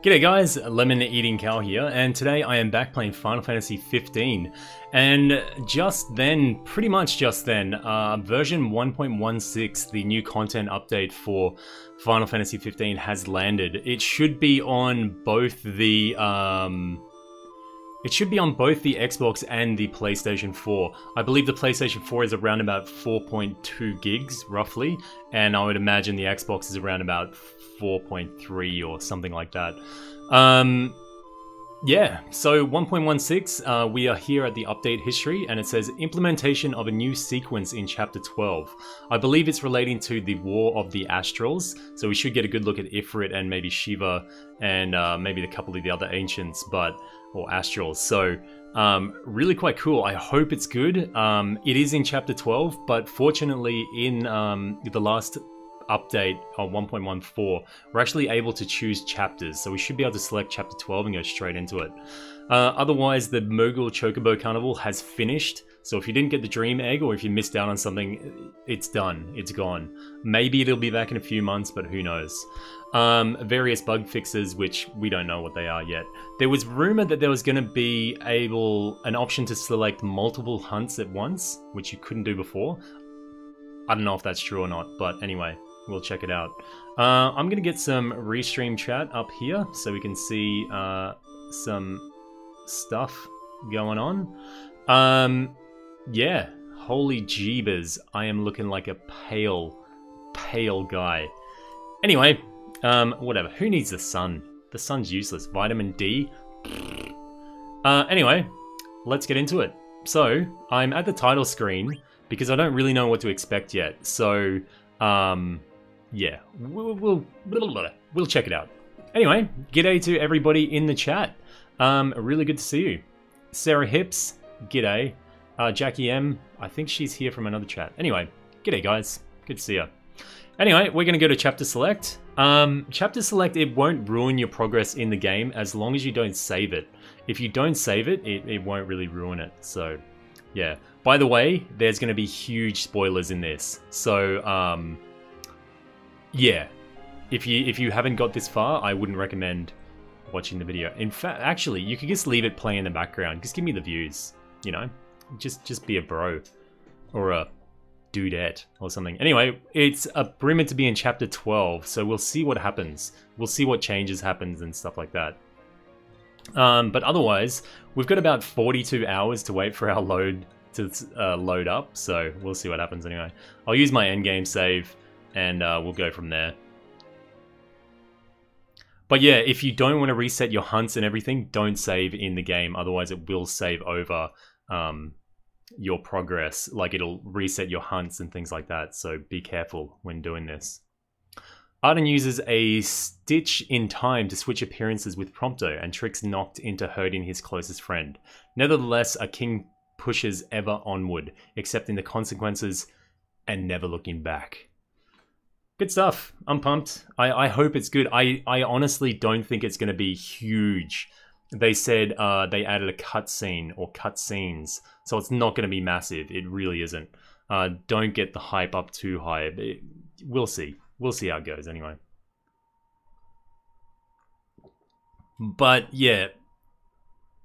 G'day guys, Lemon Eating Cow here, and today I am back playing Final Fantasy 15. And just then, pretty much just then, version 1.16, the new content update for Final Fantasy 15 has landed. It should be on both the Xbox and the PlayStation 4. I believe the PlayStation 4 is around about 4.2 gigs, roughly, and I would imagine the Xbox is around about 4.3 or something like that. Yeah, so 1.16, we are here at the update history, and it says implementation of a new sequence in chapter 12. I believe it's relating to the War of the Astrals, so we should get a good look at Ifrit and maybe Shiva and maybe a couple of the other ancients, or Astrals. So really quite cool. I hope it's good. It is in chapter 12, but fortunately in the last update on 1.14, we're actually able to choose chapters, so we should be able to select chapter 12 and go straight into it. Otherwise, the Mogul Chocobo Carnival has finished, so if you didn't get the Dream Egg or if you missed out on something, it's done, it's gone. Maybe it'll be back in a few months, but who knows. Various bug fixes, which we don't know what they are yet. There was rumor that there was going to be an option to select multiple hunts at once, which you couldn't do before. I don't know if that's true or not, but anyway, we'll check it out. I'm going to get some restream chat up here so we can see some stuff going on. Yeah, holy jeebers, I am looking like a pale guy. Anyway, whatever, who needs the sun? The sun's useless. Vitamin D? Anyway, let's get into it. So, I'm at the title screen because I don't really know what to expect yet. So, yeah, we'll check it out. Anyway, g'day to everybody in the chat. Really good to see you. Sarah Hips, g'day. Jackie M, I think she's here from another chat. Anyway, g'day guys, good to see you. Anyway, we're gonna go to chapter select. Chapter select, it won't ruin your progress in the game as long as you don't save it. If you don't save it, it won't really ruin it, so yeah. By the way, there's gonna be huge spoilers in this, so yeah, if you haven't got this far, I wouldn't recommend watching the video. In fact, actually, you could just leave it playing in the background. Just give me the views, you know? Just be a bro. Or a dudette or something. Anyway, it's rumored to be in chapter 12, so we'll see what happens. We'll see what changes happens and stuff like that. But otherwise, we've got about 42 hours to wait for our load to load up, so we'll see what happens anyway. I'll use my endgame save, and we'll go from there. But yeah, if you don't want to reset your hunts and everything, don't save in the game. Otherwise, it will save over your progress. Like, it'll reset your hunts and things like that. So be careful when doing this. Arden uses a stitch in time to switch appearances with Prompto, and tricks Noct into hurting his closest friend. Nevertheless, a king pushes ever onward, accepting the consequences and never looking back. Good stuff. I'm pumped. I hope it's good. I honestly don't think it's going to be huge. They said they added a cutscene or cutscenes, so it's not going to be massive. It really isn't. Don't get the hype up too high. We'll see. We'll see how it goes anyway. But yeah,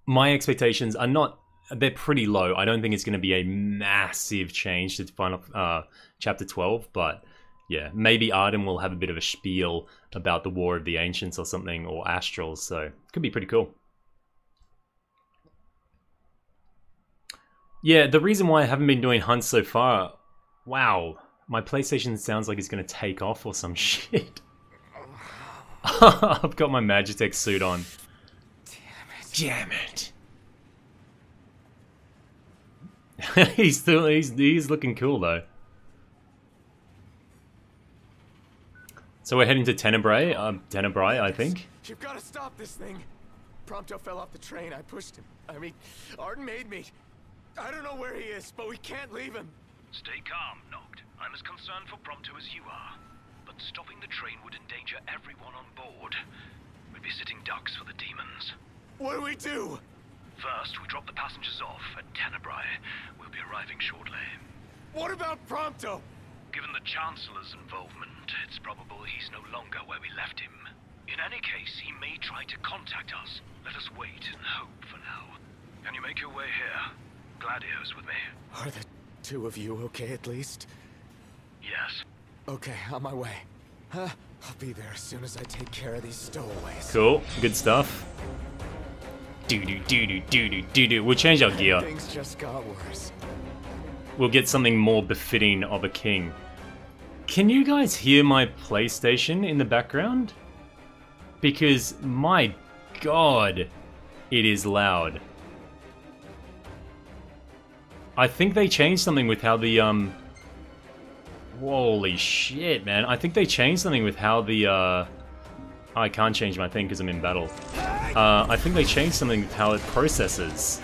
my expectations are not... They're pretty low. I don't think it's going to be a massive change to Final Chapter 12, but... yeah, maybe Arden will have a bit of a spiel about the War of the Ancients or something, or Astrals, so it could be pretty cool. Yeah, the reason why I haven't been doing hunts so far... wow, my PlayStation sounds like it's going to take off or some shit. I've got my Magitech suit on. Damn it. He's looking cool though. So we're heading to Tenebrae, I think. You've got to stop this thing. Prompto fell off the train. I pushed him. I mean, Arden made me. I don't know where he is, but we can't leave him. Stay calm, Noct. I'm as concerned for Prompto as you are. But stopping the train would endanger everyone on board. We'd be sitting ducks for the demons. What do we do? First, we drop the passengers off at Tenebrae. We'll be arriving shortly. What about Prompto? Given the Chancellor's involvement, it's probable he's no longer where we left him. In any case, he may try to contact us. Let us wait and hope for now. Can you make your way here? Gladio's with me. Are the two of you okay at least? Yes. Okay, on my way. I'll be there as soon as I take care of these stowaways. Cool, good stuff. Do. We'll change our gear. Things just got worse. We'll get something more befitting of a king. Can you guys hear my PlayStation in the background? Because, my god, it is loud. I think they changed something with how the, holy shit, man. I think they changed something with how the, I can't change my thing because I'm in battle. I think they changed something with how it processes.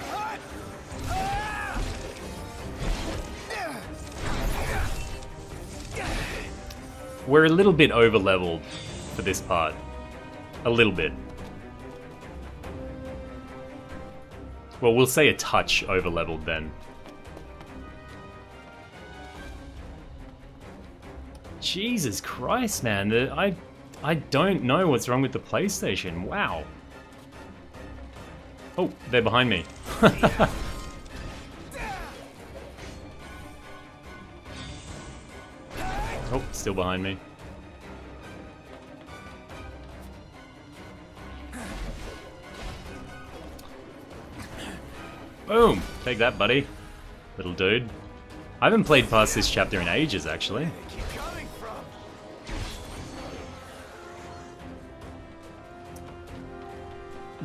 We're a little bit over-leveled for this part. A little bit. Well, we'll say a touch over-leveled then. Jesus Christ, man. I don't know what's wrong with the PlayStation. Wow. Oh, they're behind me. Oh, still behind me. Boom! Take that, buddy. Little dude. I haven't played past this chapter in ages, actually.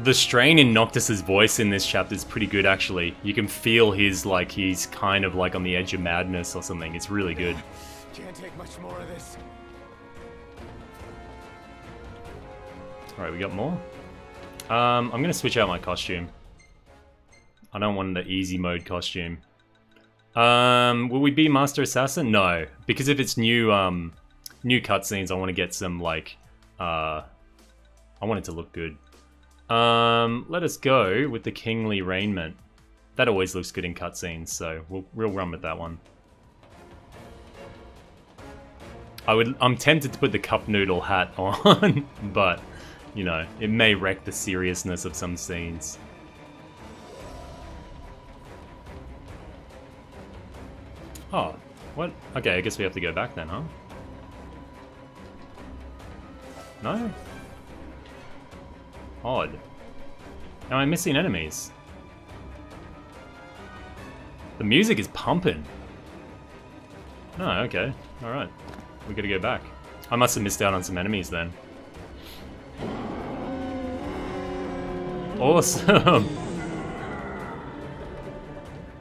The strain in Noctis's voice in this chapter is pretty good, actually. You can feel his, like, he's kind of like on the edge of madness or something. It's really good. Can't take much more of this. Alright, we got more. I'm gonna switch out my costume. I don't want the easy mode costume. Will we be Master Assassin? No. Because if it's new, new cutscenes, I want to get some, like, I want it to look good. Let us go with the Kingly Raiment. That always looks good in cutscenes, so we'll run with that one. I'm tempted to put the cup noodle hat on, but, you know, it may wreck the seriousness of some scenes. Oh, what? Okay, I guess we have to go back then, huh? No? Odd. Am I missing enemies? The music is pumping. Oh, okay. Alright. We gotta go back. I must have missed out on some enemies then. Awesome!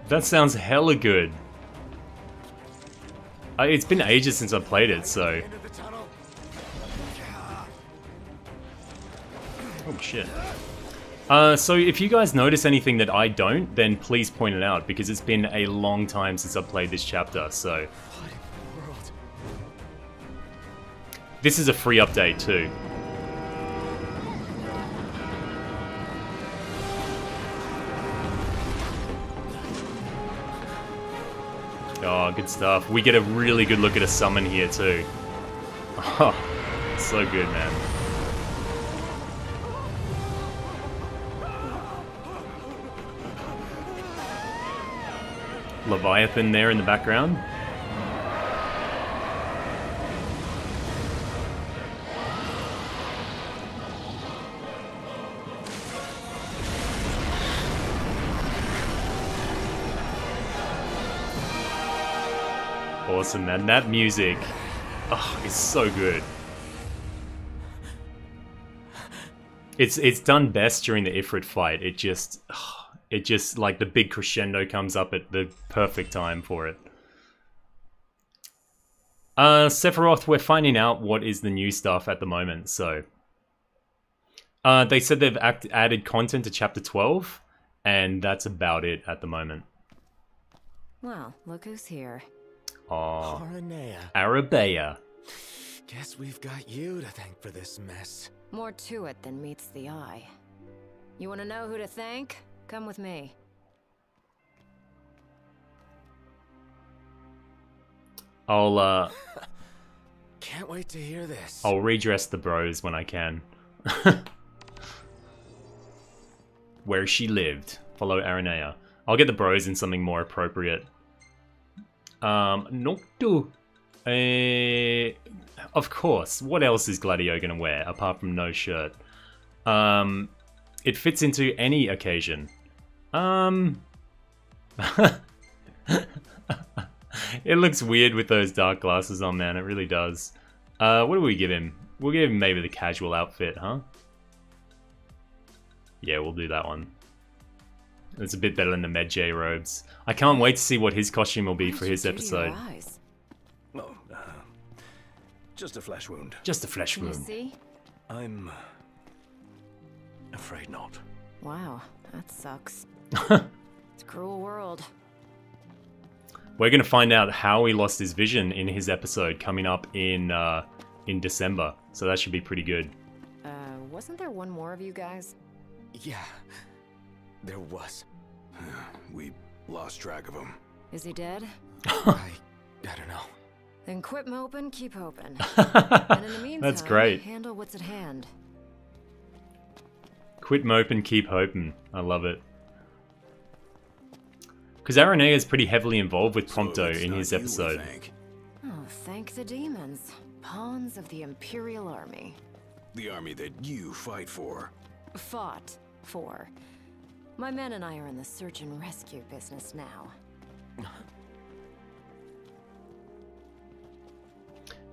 That sounds hella good. It's been ages since I played it, so... Oh shit. So if you guys notice anything that I don't, then please point it out, because it's been a long time since I've played this chapter, so... This is a free update too. Oh, good stuff. We get a really good look at a summon here too. Oh, so good, man. Leviathan there in the background. Awesome, man. That music, oh, is so good. It's done best during the Ifrit fight. It just like the big crescendo comes up at the perfect time for it. Sephiroth, we're finding out what is the new stuff at the moment, so. They said they've added content to Chapter 12, and that's about it at the moment. Well, look who's here. Oh, Coronea. Arabea. Guess we've got you to thank for this mess. More to it than meets the eye. You want to know who to thank? Come with me. Can't wait to hear this. I'll redress the bros when I can. Where she lived. Follow Aranea. I'll get the bros in something more appropriate. Noctu. Of course. What else is Gladio gonna wear apart from no shirt? It fits into any occasion. It looks weird with those dark glasses on, man. It really does. What do we give him? We'll give him maybe the casual outfit, huh? Yeah, we'll do that one. It's a bit better than the Med J robes. I can't wait to see what his costume will be for his episode. Oh, just a flesh wound. Just a flesh wound. You see? I'm afraid not. Wow, that sucks. It's a cruel world. We're gonna find out how he lost his vision in his episode coming up in December. So that should be pretty good. Wasn't there one more of you guys? Yeah, there was. We lost track of him. Is he dead? I don't know. Then quit moping, keep hoping. And in the meantime, That's great. handle what's at hand. Quit moping, keep hoping. I love it. Because Aranea is pretty heavily involved with Prompto in his episode. Oh, thank the demons. Pawns of the Imperial Army. The army that you fight for. Fought for. My men and I are in the search and rescue business now.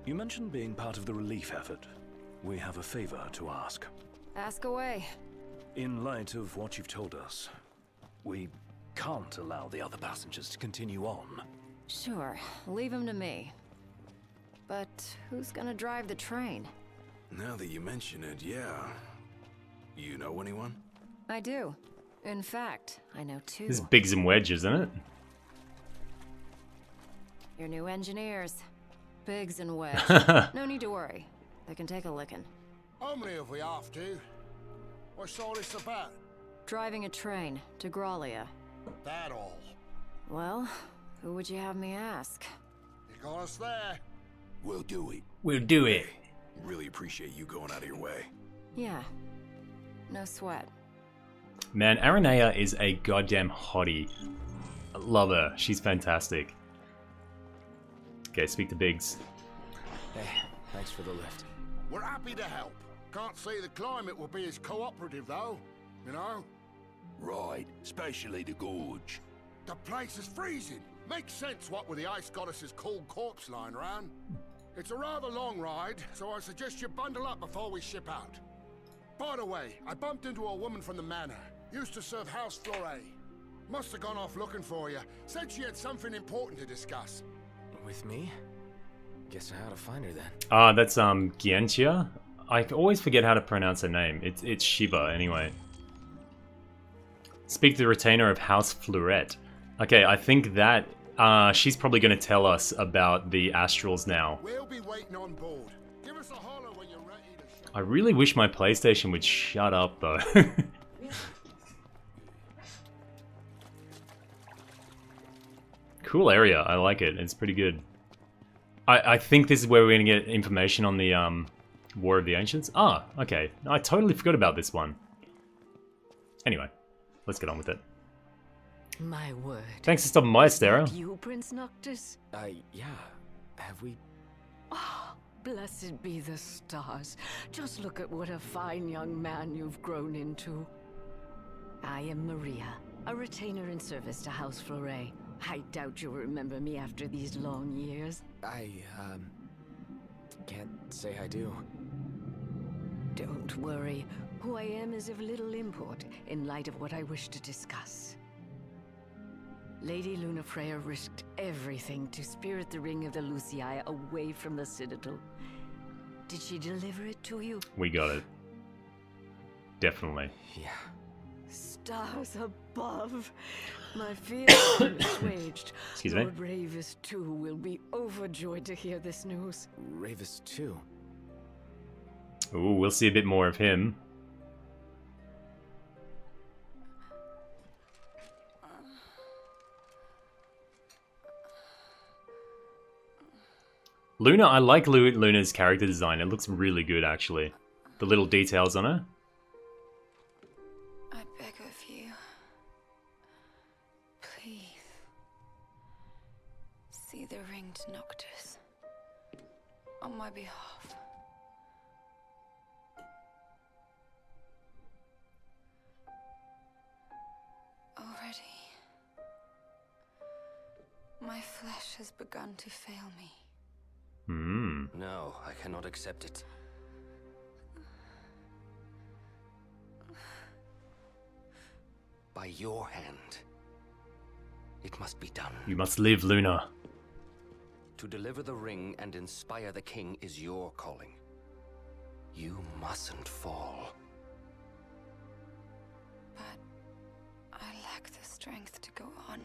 You mentioned being part of the relief effort. We have a favor to ask. Ask away. In light of what you've told us, we can't allow the other passengers to continue on. Sure, leave him to me. But who's gonna drive the train? Now that you mention it, yeah. You know anyone? I do. In fact, I know two. This is Biggs and Wedge, isn't it? Your new engineers. Biggs and Wedge. No need to worry. They can take a licking. Only if we have to. What's all this about? Driving a train to Graulia. That all. Well, who would you have me ask? You got us there. We'll do it. We'll do it. Really appreciate you going out of your way. Yeah. No sweat. Man, Aranea is a goddamn hottie. I love her. She's fantastic. Okay, speak to Biggs. Hey, thanks for the lift. We're happy to help. Can't say the climate will be as cooperative, though. You know? Right, especially the gorge. The place is freezing. Makes sense what with the ice goddess's cold corpse lying around. It's a rather long ride, so I suggest you bundle up before we ship out. By the way, I bumped into a woman from the manor. Used to serve House Flore. Must have gone off looking for you. Said she had something important to discuss. With me? Guess I ought to find her then. That's Gientia. I always forget how to pronounce her name. It's Shiva anyway. Speak to the retainer of House Florette. Okay, I think that she's probably going to tell us about the Astrals now. We'll be waiting on board. Give us a holler when you're ready to ship. I really wish my PlayStation would shut up though. Cool area. I like it. It's pretty good. I think this is where we're going to get information on the War of the Ancients. Ah, okay. I totally forgot about this one. Anyway, let's get on with it. My word. Thanks for stopping by, Stera. You, Prince Noctis? Yeah. Have we? Ah, blessed be the stars. Just look at what a fine young man you've grown into. I am Maria, a retainer in service to House Flore. I doubt you'll remember me after these long years. I, can't say I do. Don't worry. Who I am is of little import in light of what I wish to discuss. Lady Lunafreya risked everything to spirit the ring of the Lucii away from the Citadel. Did she deliver it to you? We got it. Definitely. Yeah. Stars above. My fears are assuaged. Excuse me? Lord Ravis, too, will be overjoyed to hear this news. Ravis too. Ooh, we'll see a bit more of him. Luna, I like Luna's character design. It looks really good, actually. the little details on her. I beg of you. Please. See the ringed Noctis. On my behalf. Already. My flesh has begun to fail me. No, I cannot accept it. By your hand. It must be done. You must live, Luna. To deliver the ring and inspire the king is your calling. You mustn't fall. But I lack the strength to go on.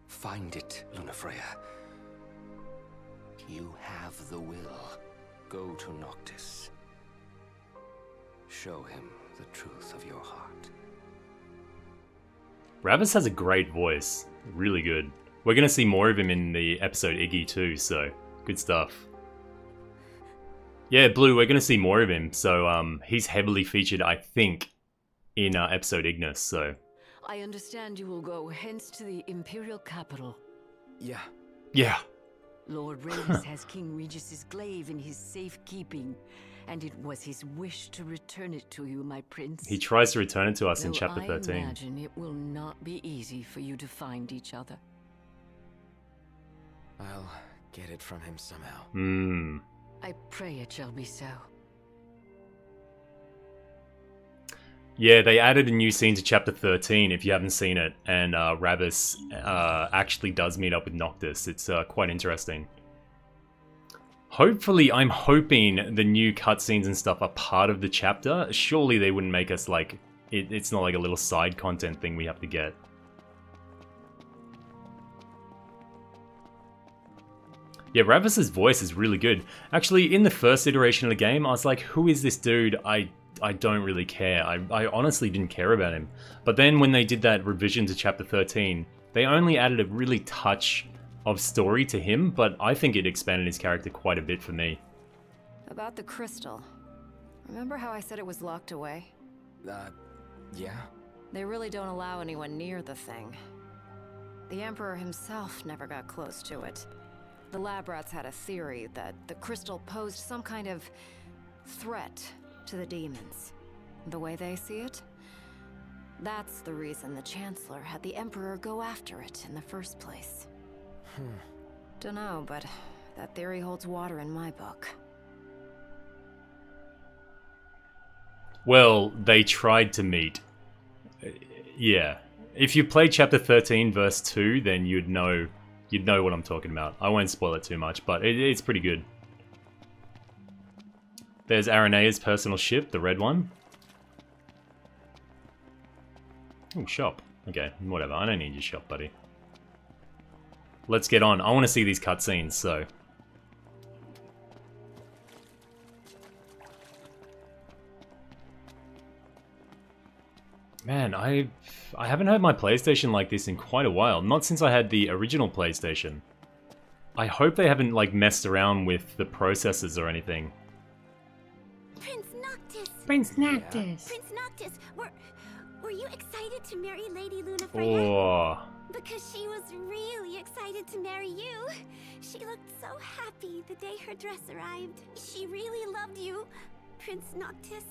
Find it, Lunafreya. You have the will. Go to Noctis. Show him the truth of your heart. Ravis has a great voice. Really good. We're going to see more of him in the episode Iggy too, so good stuff. Yeah, Blue, we're going to see more of him, so he's heavily featured, I think, in episode Ignis, so... I understand you will go hence to the Imperial capital. Yeah. Yeah. Lord Reyes has King Regis's glaive in his safekeeping, and it was his wish to return it to you, my prince. He tries to return it to us in Though chapter 13. I imagine it will not be easy for you to find each other. I'll get it from him somehow. I pray it shall be so. Yeah, they added a new scene to chapter 13 if you haven't seen it, and Ravis actually does meet up with Noctis. It's quite interesting. Hopefully, I'm hoping the new cutscenes and stuff are part of the chapter. Surely they wouldn't make us like... It's not like a little side content thing we have to get. Yeah, Ravis's voice is really good. Actually, in the first iteration of the game, I was like, who is this dude? I don't really care. I honestly didn't care about him. But then when they did that revision to chapter 13, they only added a really touch of story to him, but I think it expanded his character quite a bit for me. About the crystal. Remember how I said it was locked away? Yeah? They really don't allow anyone near the thing. The Emperor himself never got close to it. The lab rats had a theory that the crystal posed some kind of threat to the demons. The way they see it? That's the reason the Chancellor had the Emperor go after it in the first place. Dunno, but that theory holds water in my book. Well, they tried to meet. Yeah. If you played chapter 13 verse 2, then you'd know what I'm talking about. I won't spoil it too much, but it's pretty good. There's Aranea's personal ship, the red one. Oh, shop. Okay, whatever. I don't need your shop, buddy. Let's get on. I want to see these cutscenes, so... Man, I haven't had my PlayStation like this in quite a while. Not since I had the original PlayStation. I hope they haven't, like, messed around with the processors or anything. Prince Noctis! Prince Noctis! Prince Noctis, were you excited to marry Lady Lunafreya? Oh. Because she was really excited to marry you. She looked so happy the day her dress arrived. She really loved you, Prince Noctis.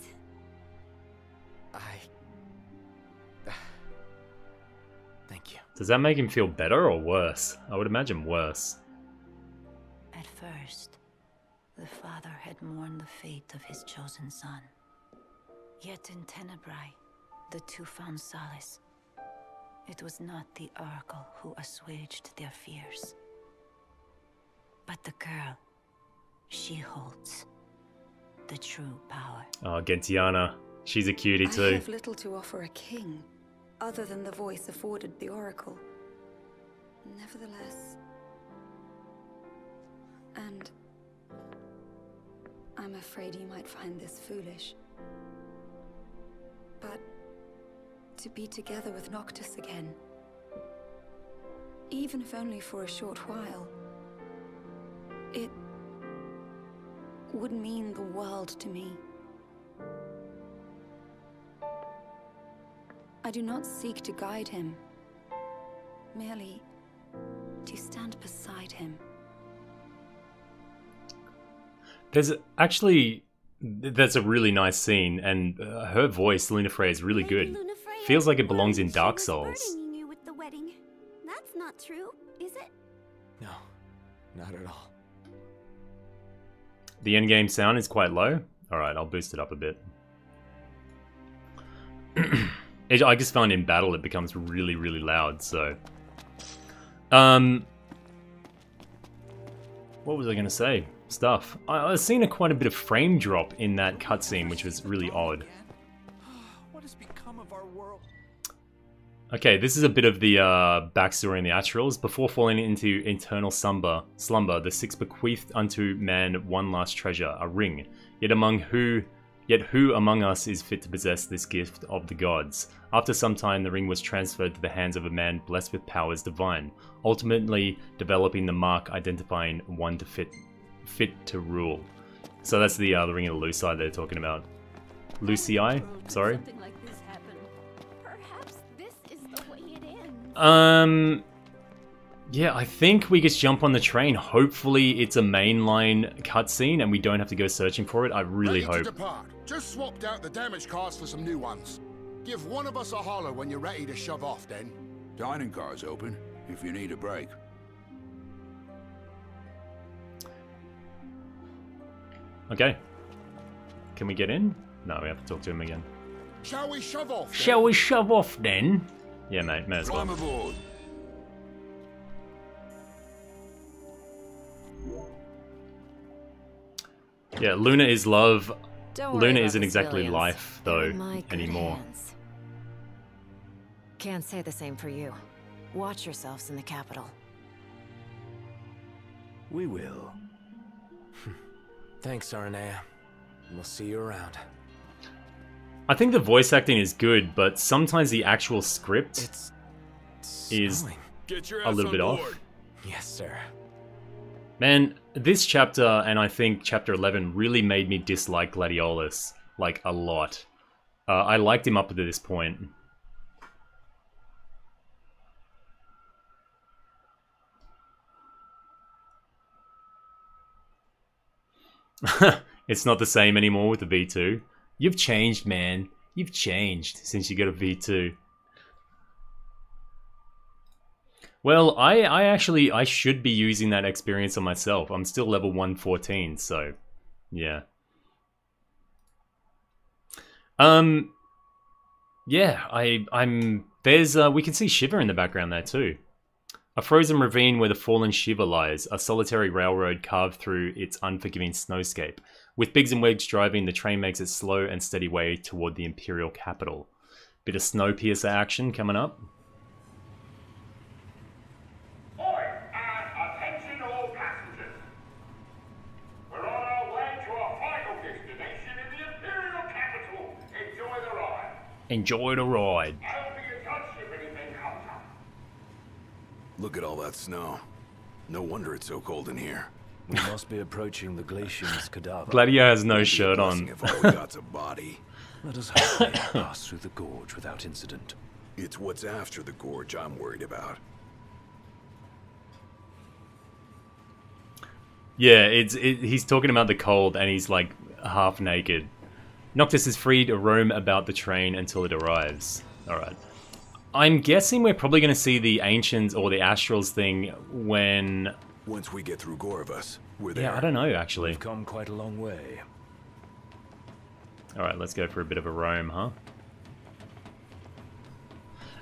Thank you. Does that make him feel better or worse? I would imagine worse. At first, the father had mourned the fate of his chosen son. Yet in Tenebrae, the two found solace. It was not the Oracle who assuaged their fears, but the girl. She holds the true power. Oh, Gentiana. She's a cutie too. I have little to offer a king, other than the voice afforded the Oracle. Nevertheless... And... I'm afraid you might find this foolish. But... to be together with Noctis again... even if only for a short while, it would mean the world to me. I do not seek to guide him, merely to stand beside him. There's actually... That's a really nice scene, and her voice, Luna Freya, is really good. Feels like it belongs in Dark Souls. You with the wedding. That's not true, is it? No, not at all. The endgame sound is quite low. Alright, I'll boost it up a bit. I just found in battle it becomes really, really loud, so... What was I going to say? Stuff. I've seen quite a bit of frame drop in that cutscene, which was really odd. What has become of our world? Okay, this is a bit of the backstory in the Astrals. Before falling into eternal slumber, the six bequeathed unto man one last treasure, a ring. Yet who among us is fit to possess this gift of the gods? After some time, the ring was transferred to the hands of a man blessed with powers divine, ultimately developing the mark identifying one to fit to rule. So that's the Ring of the Lucii they're talking about. Lucii? Sorry. Perhaps this is the way it ends. Yeah, I think we just jump on the train. Hopefully it's a mainline cutscene and we don't have to go searching for it. I really hope. To depart. Just swapped out the damaged cars for some new ones. Give one of us a holler when you're ready to shove off, then. Dining car's open, if you need a break. Okay. Can we get in? No, we have to talk to him again. Shall we shove off, then? Shall we shove off, then? Yeah, mate, may as well. Climb aboard. Yeah, Luna is love. Don't worry Luna about isn't the exactly civilians. life, They're though, in my good anymore. hands. Can't say the same for you. Watch yourselves in the capital. We will. Thanks, Arnea. We'll see you around. I think the voice acting is good, but sometimes the actual script is a little bit off. Yes, sir. Man, this chapter, and I think chapter 11, really made me dislike Gladiolus, like, a lot. I liked him up to this point. It's not the same anymore with the V2. You've changed, man. You've changed since you got a V2. Well, I should be using that experience on myself. I'm still level 114, so yeah. Yeah, there's we can see Shiva in the background there too. A frozen ravine where the fallen Shiva lies, a solitary railroad carved through its unforgiving snowscape. With Biggs and Wiggs driving, the train makes its slow and steady way toward the Imperial capital. Bit of Snowpiercer action coming up. Attention all passengers. We're on our way to our final destination in the Imperial capital. Enjoy the ride. Enjoy the ride. I'll be in touch if anything comes up. Look at all that snow. No wonder it's so cold in here. We must be approaching the Glacian's cadaver. Gladio has no shirt on. If all we got's a body. Let us hope we pass through the gorge without incident. It's what's after the gorge I'm worried about. Yeah, he's talking about the cold and he's like half naked. Noctis is free to roam about the train until it arrives. Alright. I'm guessing we're probably going to see the Ancients or the Astrals thing when... Once we get through Gorovus, we're there. Yeah, I don't know, actually. We've come quite a long way. Alright, let's go for a bit of a roam, huh?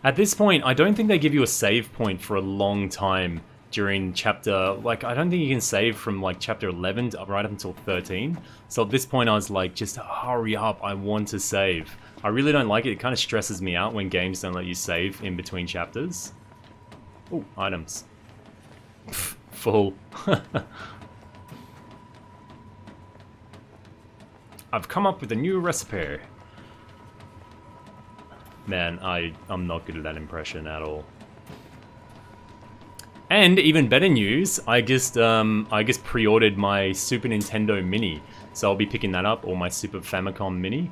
At this point, I don't think they give you a save point for a long time during chapter... Like, I don't think you can save from, like, chapter 11 to right up until 13. So at this point, I was like, just hurry up, I want to save. I really don't like it. It kind of stresses me out when games don't let you save in between chapters. Oh, items. Full. I've come up with a new recipe. Man, I'm not good at that impression at all. And even better news, I just pre-ordered my Super Nintendo Mini, so I'll be picking that up, or my Super Famicom Mini.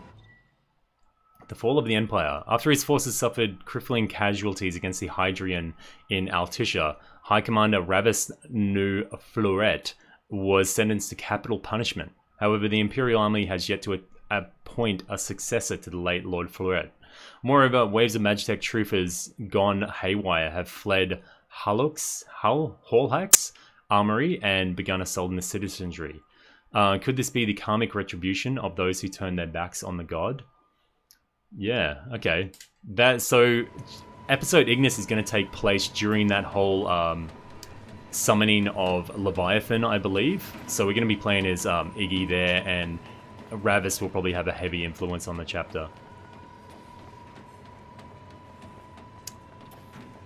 The Fall of the Empire. After his forces suffered crippling casualties against the Hydrian in Altissia, High Commander Ravis Nu Fleuret was sentenced to capital punishment. However, the Imperial Army has yet to appoint a successor to the late Lord Fleuret. Moreover, waves of Magitech troopers gone haywire have fled Hallhack's armory and begun assaulting the citizenry. Could this be the karmic retribution of those who turned their backs on the god? Yeah, okay. So episode Ignis is going to take place during that whole summoning of Leviathan, I believe. So we're going to be playing as Iggy there, and Ravis will probably have a heavy influence on the chapter.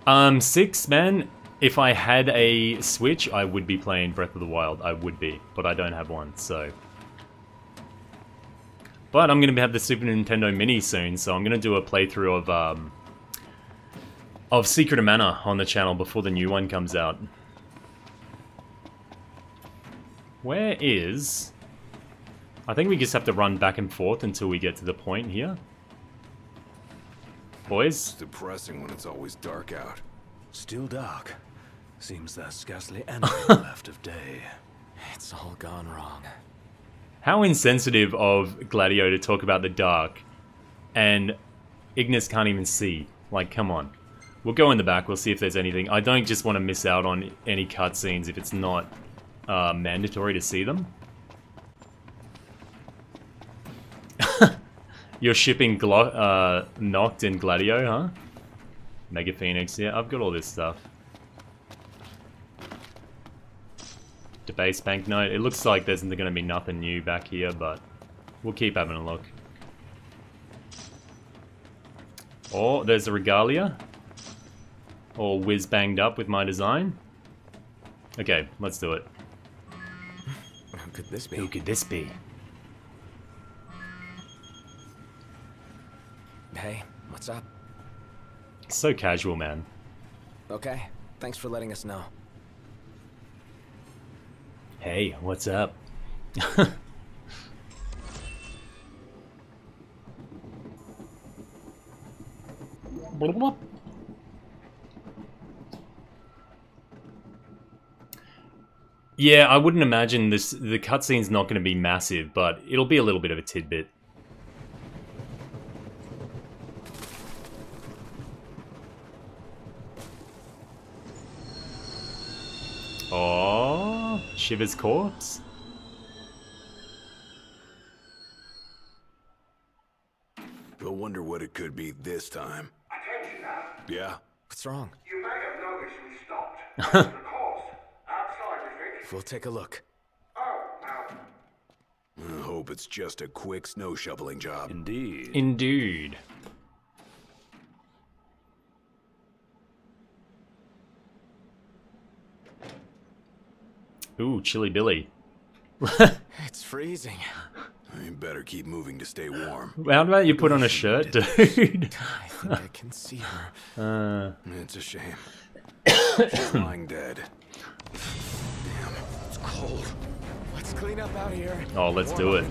6, man. If I had a Switch, I would be playing Breath of the Wild. I would be, but I don't have one, so. But I'm going to have the Super Nintendo Mini soon, so I'm going to do a playthrough of Secret of Mana on the channel before the new one comes out. Where is... I think we just have to run back and forth until we get to the point here. Boys? It's depressing when it's always dark out. Still dark. Seems there's scarcely anything left of day. It's all gone wrong. How insensitive of Gladio to talk about the dark, and Ignis can't even see. Like, come on. We'll go in the back, we'll see if there's anything. I don't just want to miss out on any cutscenes if it's not mandatory to see them. You're shipping Noct and Gladio, huh? Mega Phoenix, yeah, I've got all this stuff. Debase Banknote. It looks like there's going to be nothing new back here, but we'll keep having a look. Oh, there's the Regalia. All whiz-banged up with my design. Okay, let's do it. Who could this be? Who could this be? Hey, what's up? So casual, man. Okay, thanks for letting us know. Hey, what's up? Yeah, I wouldn't imagine the cutscene's not going to be massive, but it'll be a little bit of a tidbit. Oh, Shiva's corpse? We'll wonder what it could be this time. Attention now. Yeah? What's wrong? You may have noticed we stopped. What's the cause? Outside, we think. We'll take a look. Oh, now. I hope it's just a quick snow shoveling job. Indeed. Indeed. Ooh, Chilly Billy. It's freezing. You better keep moving to stay warm. How about you put on a shirt, dude? I think I can see her. It's a shame. She's lying dead. Damn, it's cold. Let's clean up out here. Oh, let's do it.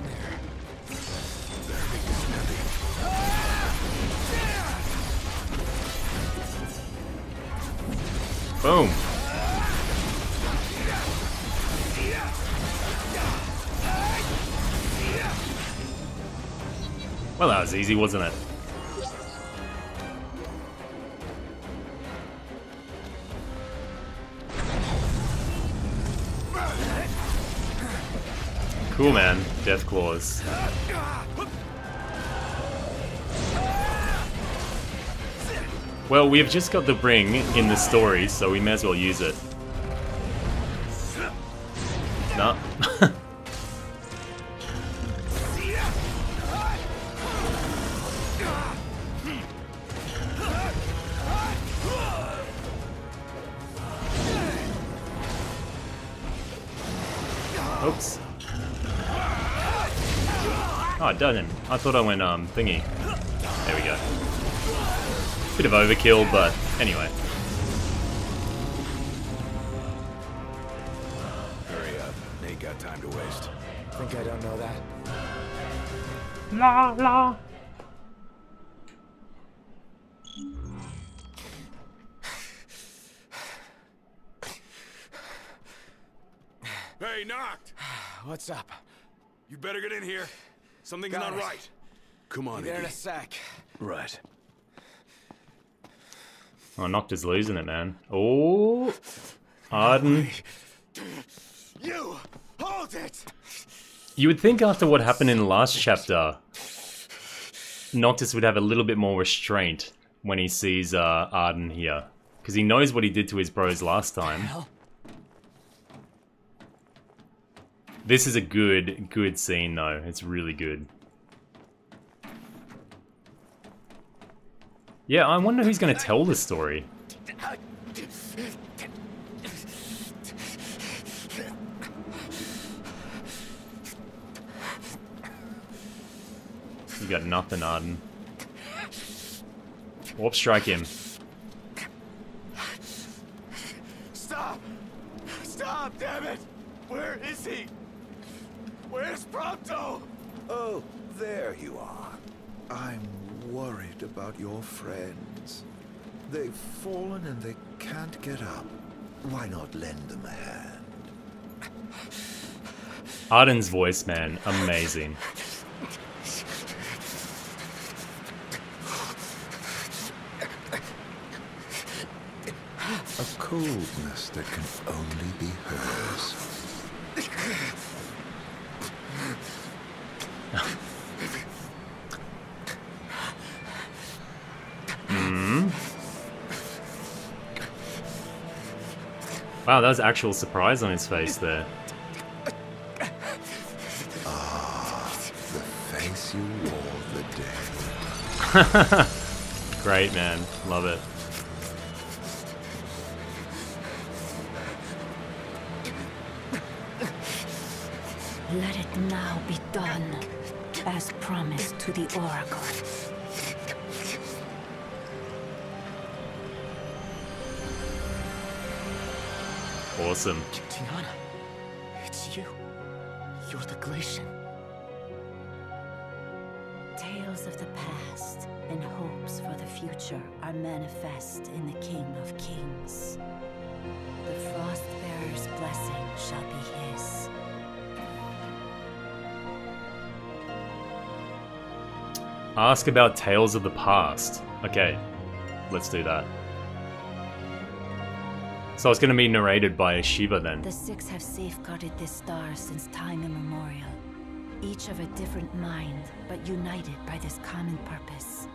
Boom. Well, that was easy, wasn't it? Cool, man. Death Claws. Well, we've just got the ring in the story, so we may as well use it. Nah. Oops. Oh, it doesn't. I thought I went, thingy. There we go. Bit of overkill, but anyway. waste. Think I don't know that? La la. Hey, Knocked! What's up? You better get in here. Something's Got not it. right. Come on, Be there in a Iggy. sec. Right. Oh, Nocta's losing it, man. Oh, Arden. You hold it. You would think after what happened in the last chapter, Noctis would have a little bit more restraint when he sees Arden here. Because he knows what he did to his bros last time. This is a good scene though. It's really good. Yeah, I wonder who's going to tell the story. You got nothing, Arden. Warp strike him. Stop! Stop, damn it! Where is he? Where's Prompto? Oh, there you are. I'm worried about your friends. They've fallen and they can't get up. Why not lend them a hand? Arden's voice, man, amazing. A coldness that can only be hers. Wow, that was actual surprise on his face there. Ah, the face you wore the day. Great, man. Love it. Let it now be done, as promised to the Oracle. Awesome. Tiana, it's you. You're the Glacian. Tales of the past and hopes for the future are manifest in the King of Kings. The Frostbearer's blessing shall be his. Ask about tales of the past. Okay, let's do that. So it's going to be narrated by Shiva then. The Six have safeguarded this star since time immemorial. Each of a different mind, but united by this common purpose.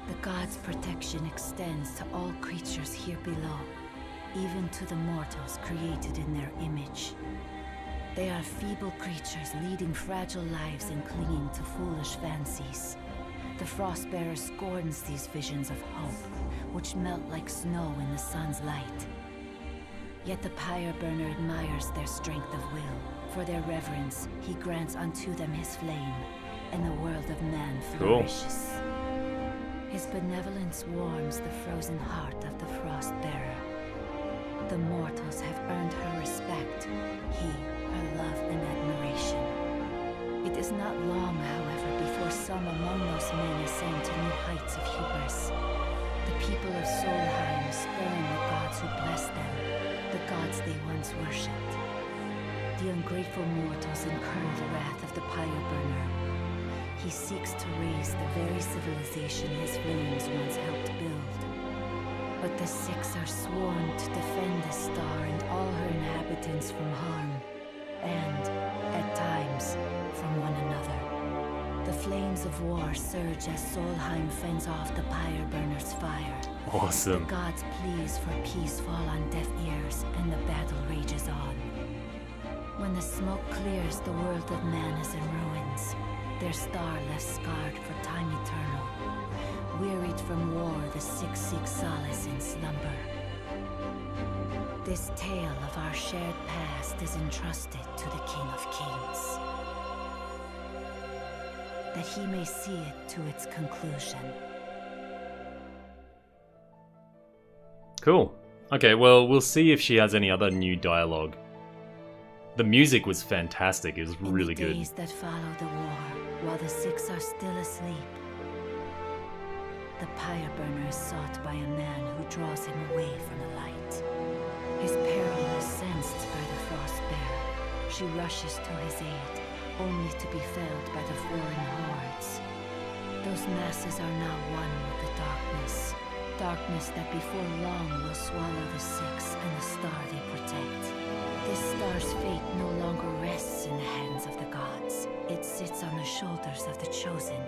The gods' protection extends to all creatures here below, even to the mortals created in their image. They are feeble creatures leading fragile lives and clinging to foolish fancies. The Frostbearer scorns these visions of hope, which melt like snow in the sun's light. Yet the Pyre Burner admires their strength of will. For their reverence, he grants unto them his flame, and the world of man flourishes. His benevolence warms the frozen heart of the Frostbearer. The mortals have earned her respect, he her love and admiration. It is not long, however, before some among those men ascend to new heights of hubris. The people of Solheim spurn the gods who bless them, the gods they once worshipped. The ungrateful mortals incur the wrath of the Pyre Burner. He seeks to raise the very civilization his flames once helped build. But the Six are sworn to defend the star and all her inhabitants from harm, and, at times, from one another. The flames of war surge as Solheim fends off the Pyre Burner's fire. Awesome. The gods' pleas for peace fall on deaf ears, and the battle rages on. When the smoke clears, the world of man is in ruins, their star left scarred for time eternal. Wearied from war, the Six seek solace in slumber. This tale of our shared past is entrusted to the King of Kings, that he may see it to its conclusion. Cool. Okay, well, we'll see if she has any other new dialogue. The music was fantastic. It was really In the good. days that follow the war, while the six are still asleep, the pyre burner is sought by a man who draws him away from the light. His peril is sensed by the Frostbearer. She rushes to his aid, only to be felled by the foreign hordes. Those masses are now one with the darkness. Darkness that before long will swallow the six and the star they protect. This star's fate no longer rests in the hands of the gods. It sits on the shoulders of the chosen.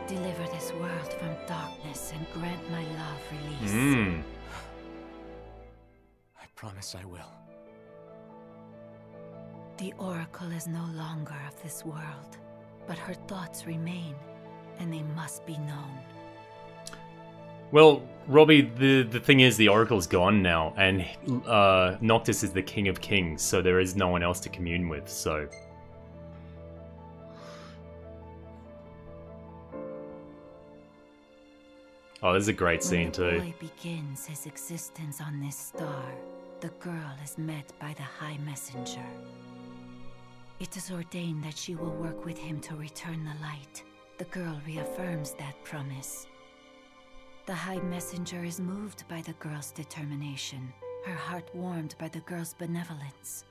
Deliver this world from darkness and grant my love release. I promise I will. The Oracle is no longer of this world, but her thoughts remain, and they must be known. Well, Robbie, the thing is, the Oracle's gone now, and Noctis is the King of Kings, so there is no one else to commune with, so... Oh, this is a great scene too. When the boy begins his existence on this star, the girl is met by the High Messenger. It is ordained that she will work with him to return the light. The girl reaffirms that promise. The High Messenger is moved by the girl's determination, her heart warmed by the girl's benevolence.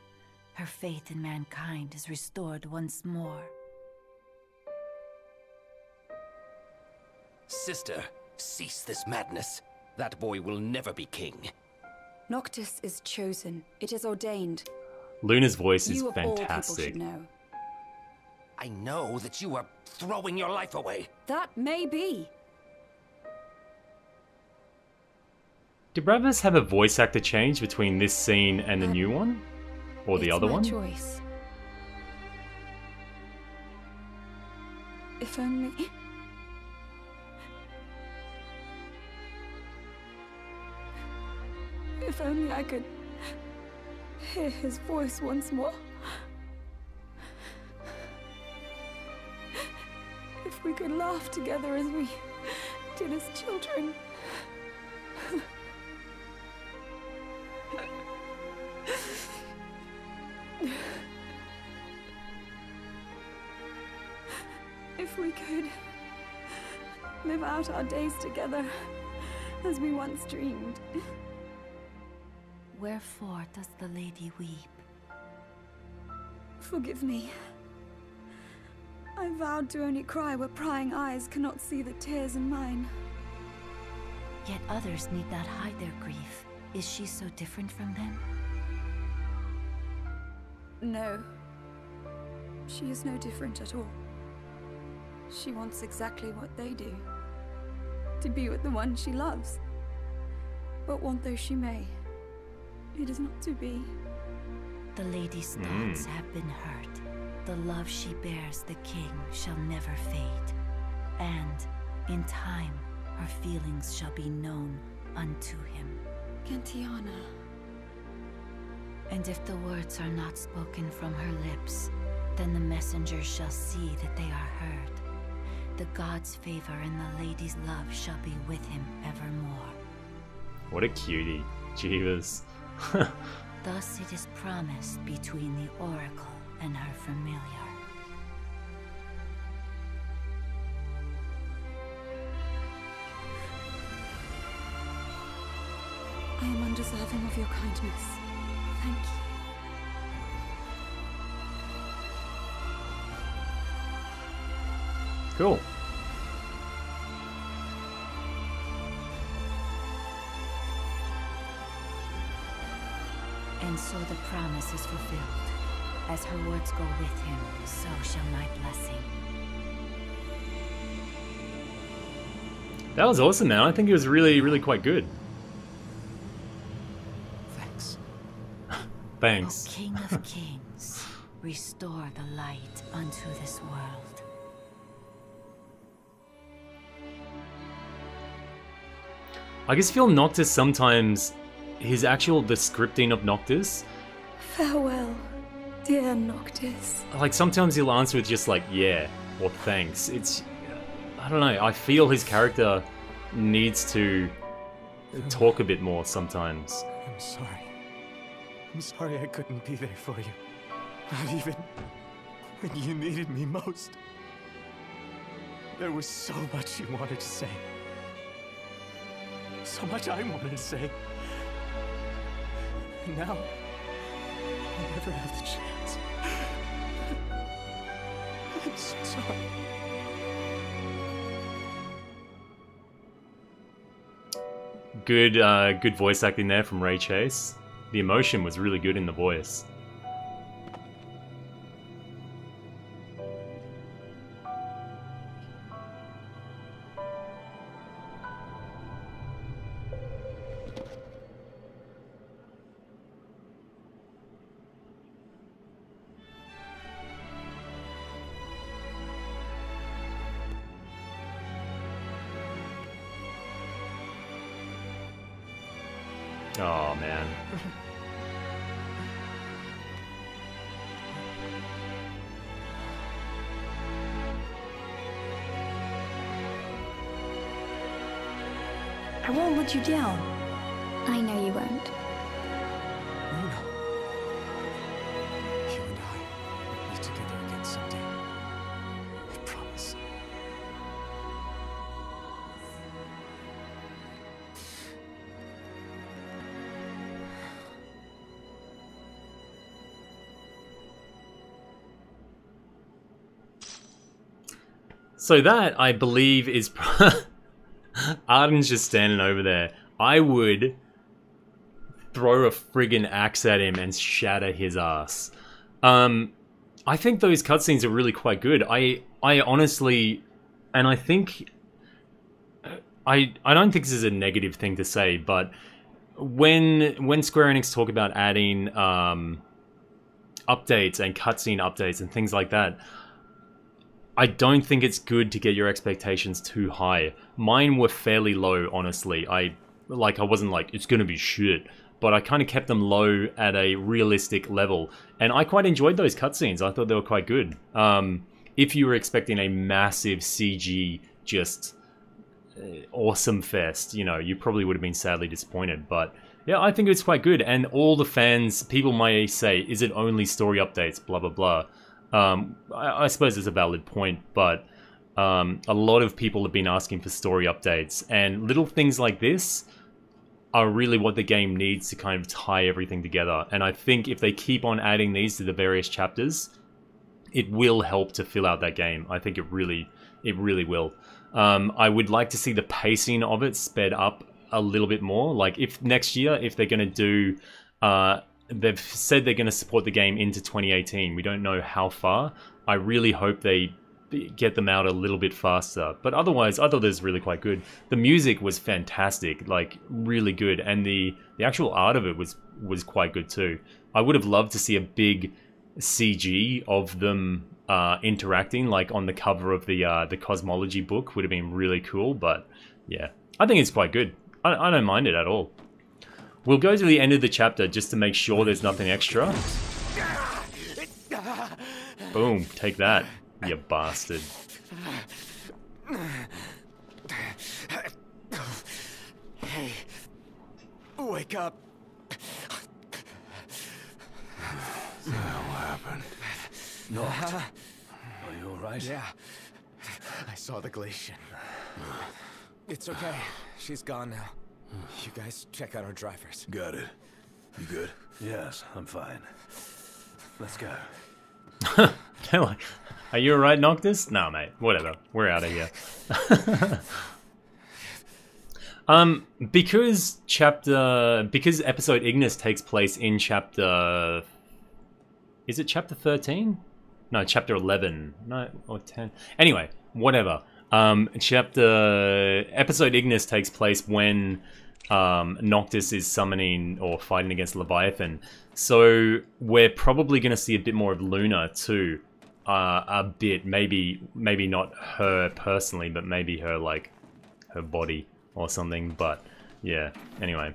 Her faith in mankind is restored once more. Sister, cease this madness. That boy will never be king. Noctis is chosen. It is ordained. Luna's voice is You of all people fantastic. should know. I know that you are throwing your life away. That may be. Did Bravos have a voice actor change between this scene and the new one? Or the other one? It's my choice. If only... If only I could hear his voice once more. If we could laugh together as we did as children. If we could live out our days together as we once dreamed. Wherefore does the lady weep? Forgive me. I vowed to only cry where prying eyes cannot see the tears in mine. Yet others need not hide their grief. Is she so different from them? No. She is no different at all. She wants exactly what they do. To be with the one she loves. But want though she may, it is not to be. The lady's thoughts have been hurt. The love she bears the king shall never fade. And, in time, her feelings shall be known unto him. Gentiana. And if the words are not spoken from her lips, then the messengers shall see that they are heard. The god's favor and the lady's love shall be with him evermore. What a cutie. Jeebus. Thus it is promised between the Oracle and her familiar. I am undeserving of your kindness. Thank you. Cool. And so the promise is fulfilled. As her words go with him, so shall my blessing. That was awesome, man. I think it was really, really quite good. Thanks. Thanks. O King of Kings, restore the light unto this world. I just feel Noctis sometimes, the scripting of Noctis, Farewell, dear Noctis. like sometimes he'll answer with just like, yeah, or thanks. It's, I don't know, I feel his character needs to talk a bit more sometimes. I'm sorry. I'm sorry I couldn't be there for you. Not even when you needed me most. There was so much you wanted to say. So much I wanted to say. And now, I'll never have the chance. I'm so sorry. Good voice acting there from Ray Chase. The emotion was really good in the voice. Oh, man. I won't let you down. I know you won't. Luna. You and I will be together again someday. I promise. So that, I believe, is... Arden's just standing over there. I would throw a friggin' axe at him and shatter his ass. I think those cutscenes are really quite good. I honestly... And I think... I don't think this is a negative thing to say, but when Square Enix talk about adding updates and cutscene updates and things like that, I don't think it's good to get your expectations too high. Mine were fairly low, honestly. I wasn't like, it's gonna be shit, but I kind of kept them low at a realistic level, and I quite enjoyed those cutscenes. I thought they were quite good. If you were expecting a massive CG, just awesome fest, you know, you probably would have been sadly disappointed, but yeah, I think it's quite good, and all the fans, people might say, is it only story updates, blah blah blah. I suppose it's a valid point, but a lot of people have been asking for story updates, and little things like this are really what the game needs to kind of tie everything together. And I think if they keep on adding these to the various chapters, it will help to fill out that game. I think it really will. I would like to see the pacing of it sped up a little bit more. Like, if next year, if they're going to do... they've said they're going to support the game into 2018. We don't know how far. I really hope they get them out a little bit faster. But otherwise, I thought this was really quite good. The music was fantastic, like really good, and the actual art of it was quite good too. I would have loved to see a big CG of them interacting, like on the cover of the cosmology book. Would have been really cool. But yeah, I think it's quite good. I don't mind it at all. We'll go to the end of the chapter just to make sure there's nothing extra. Boom, take that, you bastard. Hey, wake up. What the hell happened? Not. Are you alright? Yeah, I saw the Glacian. It's okay, she's gone now. You guys check out our drivers. Got it. You good? Yes, I'm fine. Let's go. They're like, are you alright, Noctis? No, mate. Whatever. We're out of here. Because episode Ignis takes place in chapter... Is it chapter 13? No, chapter 11. No, or 10. Anyway, whatever. Episode Ignis takes place when Noctis is summoning or fighting against Leviathan. So we're probably going to see a bit more of Luna too. A bit, maybe not her personally, but maybe her, like, her body or something. But yeah, anyway.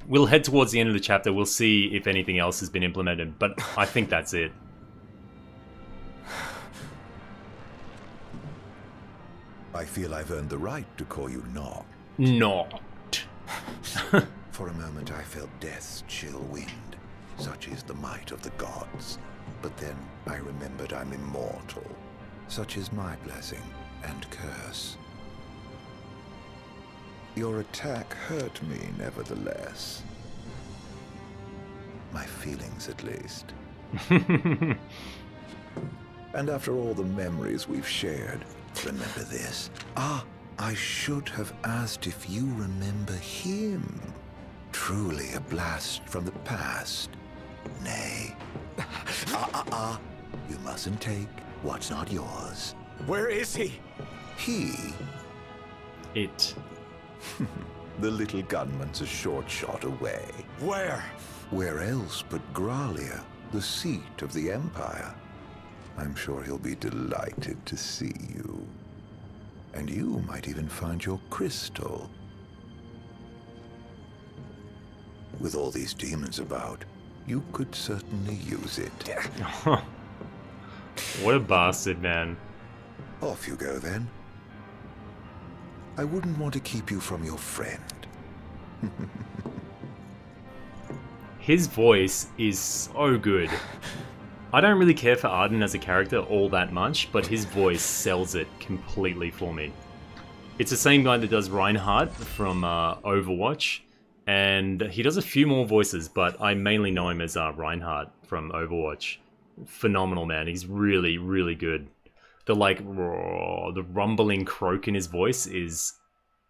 We'll head towards the end of the chapter. We'll see if anything else has been implemented, but I think that's it. I feel I've earned the right to call you Noct. Not. For a moment I felt death's chill wind. Such is the might of the gods. But then I remembered I'm immortal. Such is my blessing and curse. Your attack hurt me, nevertheless. My feelings, at least. And after all the memories we've shared, remember this. I should have asked if you remember him. Truly a blast from the past. Nay. You mustn't take what's not yours. Where is he? He? It. The little gunman's a short shot away. Where? Where else but Gralia, the seat of the Empire? I'm sure he'll be delighted to see you. And you might even find your crystal. With all these demons about, you could certainly use it. What a bastard, man. Off you go, then. I wouldn't want to keep you from your friend. His voice is so good. I don't really care for Arden as a character all that much, but his voice sells it completely for me. It's the same guy that does Reinhardt from Overwatch, and he does a few more voices, but I mainly know him as Reinhardt from Overwatch. Phenomenal, man. He's really, really good. The the rumbling croak in his voice is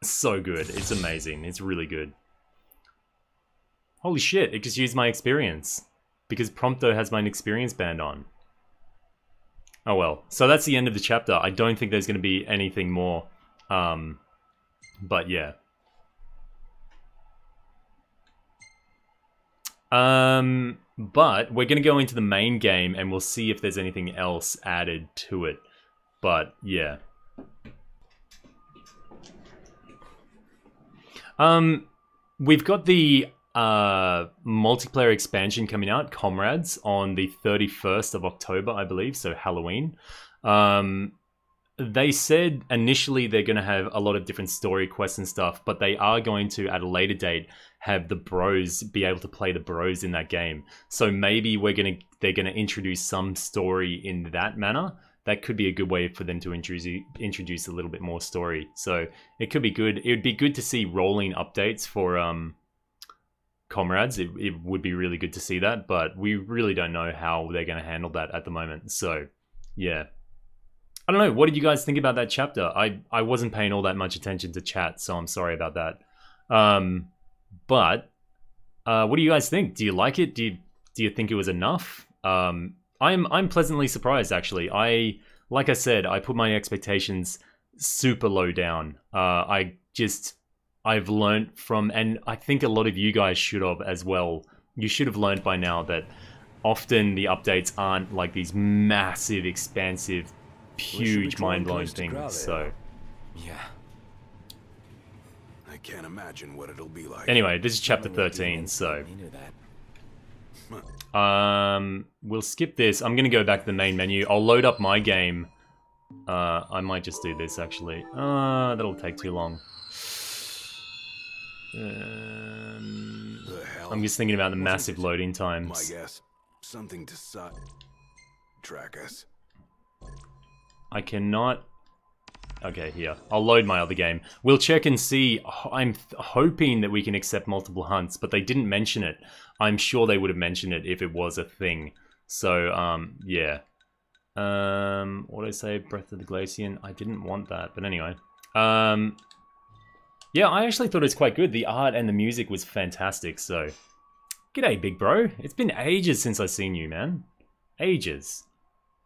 so good. It's amazing. It's really good. Holy shit, it just used my experience. Because Prompto has my experience band on. Oh well. So that's the end of the chapter. I don't think there's going to be anything more. But yeah. But we're going to go into the main game and we'll see if there's anything else added to it. But yeah. We've got the multiplayer expansion coming out, Comrades, on the 31st of October, I believe, so Halloween. They said initially they're going to have a lot of different story quests and stuff, but they are going to, at a later date, have the bros be able to play the bros in that game. So maybe they're going to introduce some story in that manner. That could be a good way for them to introduce a little bit more story. So it could be good. It would be good to see rolling updates for Comrades. It would be really good to see that, but we really don't know how they're going to handle that at the moment. So yeah. I don't know, what did you guys think about that chapter? I wasn't paying all that much attention to chat, so I'm sorry about that. But what do you guys think? Do you like it? Do you think it was enough? I'm pleasantly surprised, actually. Like I said, I put my expectations super low down. I've learned from, and I think a lot of you guys should have as well. You should have learned by now that often the updates aren't like these massive, expansive, huge, mind-blowing things. So yeah, I can't imagine what it'll be like. Anyway, this is chapter 13, so we'll skip this. I'm gonna go back to the main menu. I'll load up my game. I might just do this actually. That'll take too long. I'm just thinking about the massive loading times. My guess, something to track us. I cannot. Okay, here. I'll load my other game. We'll check and see. I'm hoping that we can accept multiple hunts, but they didn't mention it. I'm sure they would have mentioned it if it was a thing. So, yeah. Autosave, Breath of the Glacian. I didn't want that, but anyway. Yeah, I actually thought it was quite good. The art and the music was fantastic, so... G'day, big bro. It's been ages since I've seen you, man. Ages.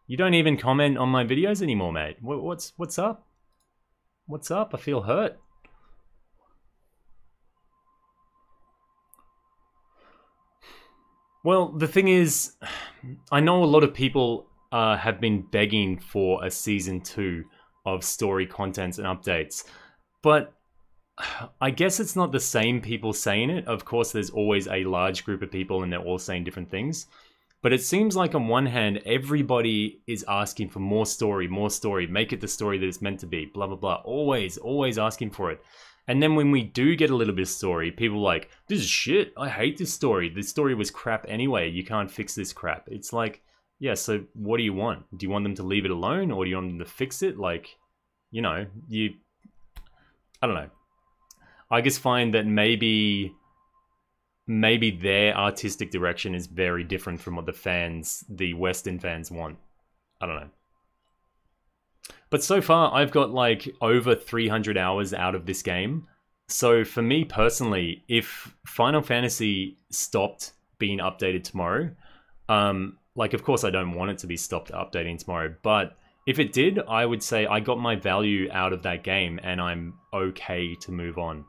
You don't even comment on my videos anymore, mate. What's up? What's up? I feel hurt. Well, the thing is, I know a lot of people have been begging for a season 2 of story contents and updates, but I guess it's not the same people saying it. Of course, there's always a large group of people and they're all saying different things. But it seems like on one hand, everybody is asking for more story, make it the story that it's meant to be, blah, blah, blah. Always, always asking for it. And then when we do get a little bit of story, people are like, this is shit, I hate this story. This story was crap anyway, you can't fix this crap. It's like, yeah, so what do you want? Do you want them to leave it alone, or do you want them to fix it? Like, you know, I don't know. I just find that maybe their artistic direction is very different from what the Western fans want. I don't know. But so far, I've got like over 300 hours out of this game. So for me personally, if Final Fantasy stopped being updated tomorrow, like of course I don't want it to be stopped updating tomorrow, but if it did, I would say I got my value out of that game and I'm okay to move on.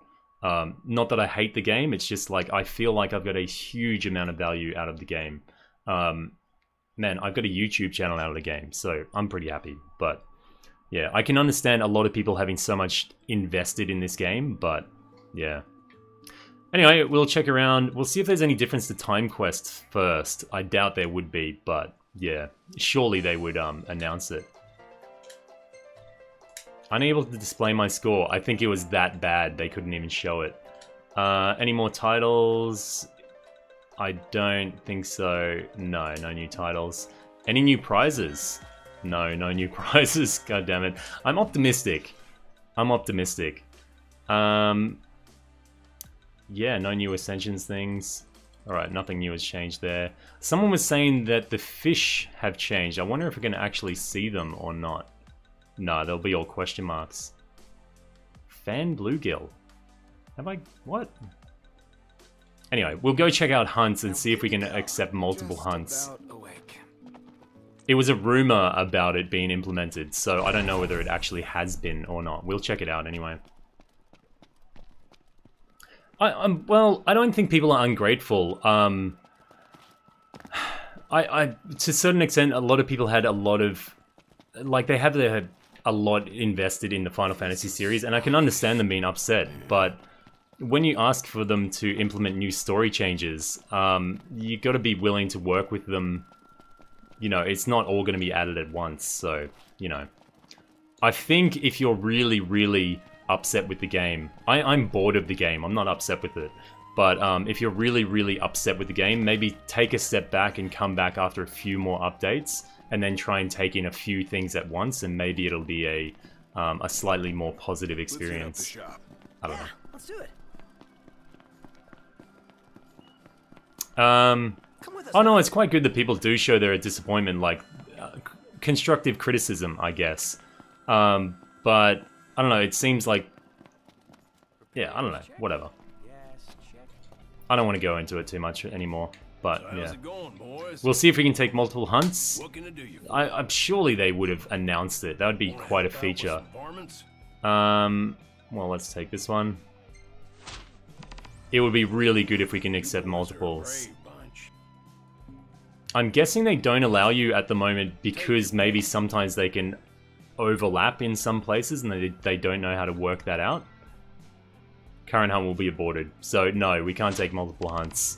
Not that I hate the game, it's just like I feel like I've got a huge amount of value out of the game. Man, I've got a YouTube channel out of the game, so I'm pretty happy. But yeah, I can understand a lot of people having so much invested in this game, but yeah. Anyway, we'll check around. We'll see if there's any difference to time quests first. I doubt there would be, but yeah, surely they would announce it. Unable to display my score. I think it was that bad they couldn't even show it. Any more titles? I don't think so. No, no new titles. Any new prizes? No, no new prizes. God damn it. I'm optimistic. I'm optimistic. Yeah, no new Ascensions things. Alright, nothing new has changed there. Someone was saying that the fish have changed. I wonder if we're going to actually see them or not. No, they'll be all question marks. Fan bluegill. Have I... what? Anyway, we'll go check out hunts and see if we can accept multiple hunts. It was a rumor about it being implemented, so I don't know whether it actually has been or not. We'll check it out anyway. Well, I don't think people are ungrateful. To a certain extent, a lot of people had a lot of... like, they have a lot invested in the Final Fantasy series, and I can understand them being upset, but when you ask for them to implement new story changes, you got to be willing to work with them. You know, it's not all going to be added at once, so, you know. I think if you're really, really upset with the game, I'm bored of the game, I'm not upset with it, but if you're really, really upset with the game, maybe take a step back and come back after a few more updates, and then try and take in a few things at once, and maybe it'll be a slightly more positive experience. I don't know. Let's do it. Oh no, it's quite good that people do show their disappointment, like constructive criticism, I guess. But I don't know, it seems like, yeah, I don't know, whatever. I don't want to go into it too much anymore, but yeah. We'll see if we can take multiple hunts. I'm surely they would have announced it. That would be quite a feature. Well, let's take this one. It would be really good if we can accept multiples. I'm guessing they don't allow you at the moment because maybe sometimes they can overlap in some places and they don't know how to work that out. Current hunt will be aborted. So no, we can't take multiple hunts.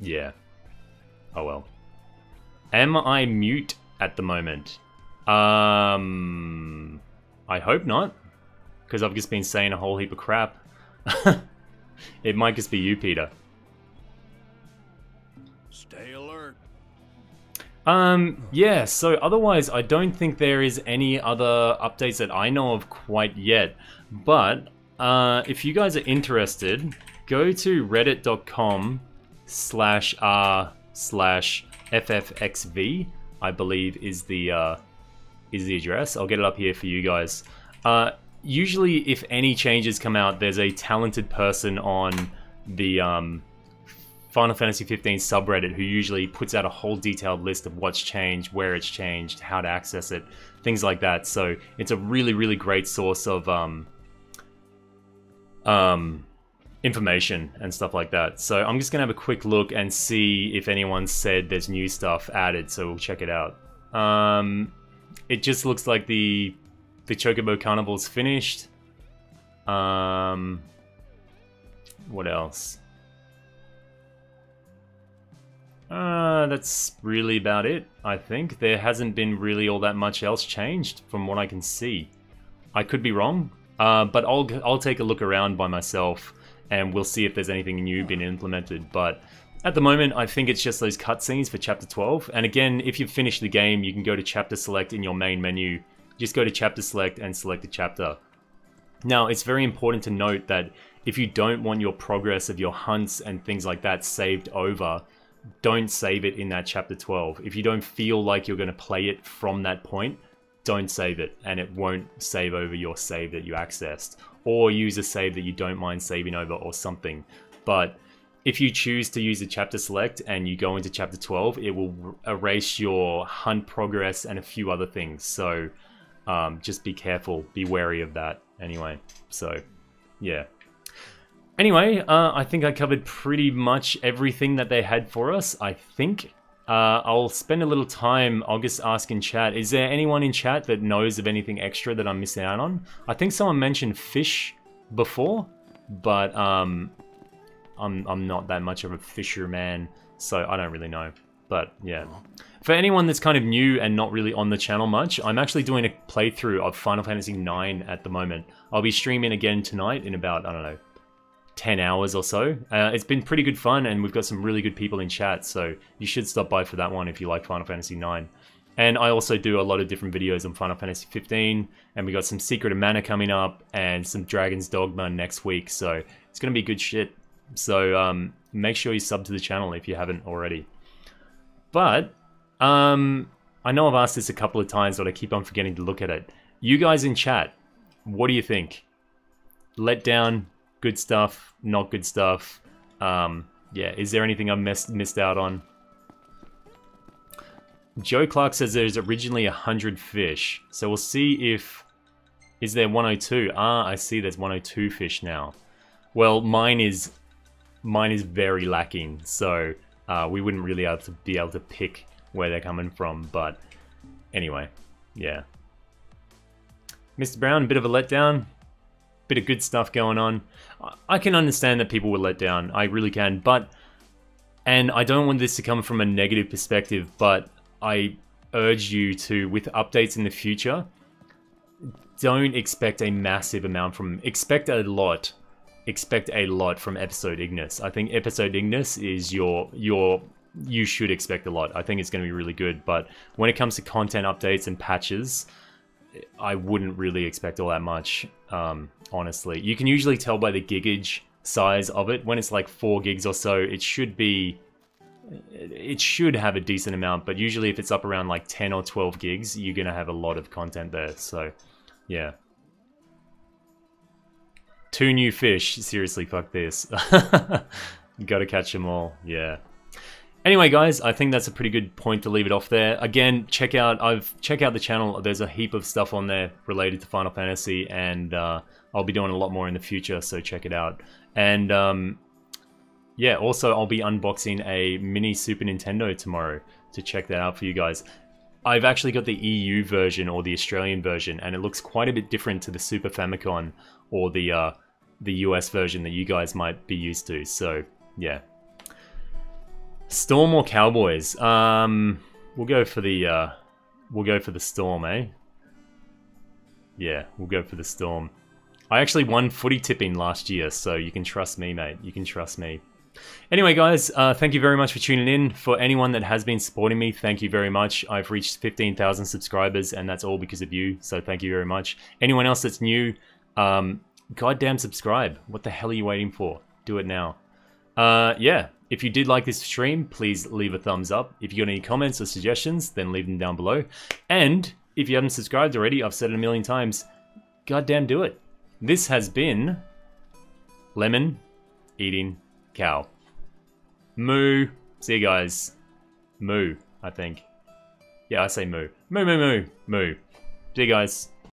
Yeah. Oh well. Am I mute at the moment? I hope not. Because I've just been saying a whole heap of crap. It might just be you, Peter. Stay alert. Yeah, so otherwise I don't think there is any other updates that I know of quite yet. But, if you guys are interested, go to reddit.com/r/ffxv, I believe is the address. I'll get it up here for you guys. Usually, if any changes come out, there's a talented person on the Final Fantasy 15 subreddit who usually puts out a whole detailed list of what's changed, where it's changed, how to access it, things like that. So it's a really, really great source of information and stuff like that. So I'm just gonna have a quick look and see if anyone said there's new stuff added. So we'll check it out. It just looks like the Chocobo Carnival's finished. What else? That's really about it, I think. There hasn't been really all that much else changed from what I can see. I could be wrong, but I'll take a look around by myself and we'll see if there's anything new been implemented. But at the moment, I think it's just those cutscenes for Chapter 12. And again, if you've finished the game, you can go to Chapter Select in your main menu. Just go to Chapter Select and select a chapter. Now, it's very important to note that if you don't want your progress of your hunts and things like that saved over, don't save it in that Chapter 12. If you don't feel like you're going to play it from that point, don't save it, and it won't save over your save that you accessed. Or use a save that you don't mind saving over or something. But if you choose to use a Chapter Select and you go into Chapter 12, it will erase your hunt progress and a few other things. So just be careful, be wary of that anyway. So, yeah. Anyway, I think I covered pretty much everything that they had for us, I think. I'll spend a little time, I'll just ask in chat, is there anyone in chat that knows of anything extra that I'm missing out on? I think someone mentioned fish before, but I'm not that much of a fisherman, so I don't really know. But yeah. For anyone that's kind of new and not really on the channel much, I'm actually doing a playthrough of Final Fantasy IX at the moment. I'll be streaming again tonight in about, I don't know, 10 hours or so. It's been pretty good fun, and we've got some really good people in chat, so you should stop by for that one if you like Final Fantasy IX. And I also do a lot of different videos on Final Fantasy 15, and we got some Secret of Mana coming up, and some Dragon's Dogma next week, so it's gonna be good shit. So make sure you sub to the channel if you haven't already. But I know I've asked this a couple of times, but I keep on forgetting to look at it. You guys in chat, what do you think? Let down? Good stuff, not good stuff. Yeah, is there anything I missed out on? Joe Clark says there's originally 100 fish. So we'll see if... Is there 102? Ah, I see there's 102 fish now. Well, mine is very lacking, so we wouldn't really be able to pick where they're coming from, but anyway, yeah. Mr. Brown, a bit of a letdown. Bit of good stuff going on. I can understand that people were let down. I really can. And I don't want this to come from a negative perspective, but I urge you to, with updates in the future, don't expect a massive amount from... Expect a lot from Episode Ignis. I think Episode Ignis is you should expect a lot. I think it's going to be really good, but when it comes to content updates and patches, I wouldn't really expect all that much, honestly. You can usually tell by the gigage size of it. When it's like 4 gigs or so, it should have a decent amount, but usually if it's up around like 10 or 12 gigs, you're gonna have a lot of content there, so yeah. 2 new fish, seriously, fuck this. You gotta catch them all, yeah. Anyway, guys, I think that's a pretty good point to leave it off there. Again, check out the channel. There's a heap of stuff on there related to Final Fantasy, and I'll be doing a lot more in the future, so check it out. And yeah, also I'll be unboxing a mini Super Nintendo tomorrow, to check that out for you guys. I've actually got the EU version, or the Australian version, and it looks quite a bit different to the Super Famicom or the US version that you guys might be used to. So yeah. Storm or Cowboys? We'll go for the Storm, eh? Yeah, we'll go for the Storm. I actually won footy tipping last year, so you can trust me, mate. You can trust me. Anyway, guys, thank you very much for tuning in. For anyone that has been supporting me, thank you very much. I've reached 15,000 subscribers, and that's all because of you, so thank you very much. Anyone else that's new, goddamn subscribe. What the hell are you waiting for? Do it now. Yeah. If you did like this stream, please leave a thumbs up. If you got any comments or suggestions, then leave them down below. And if you haven't subscribed already, I've said it a million times, goddamn do it. This has been Lemon Eating Cow. Moo. See you guys. Moo, I think. Yeah, I say moo. Moo, moo, moo, moo. See you guys.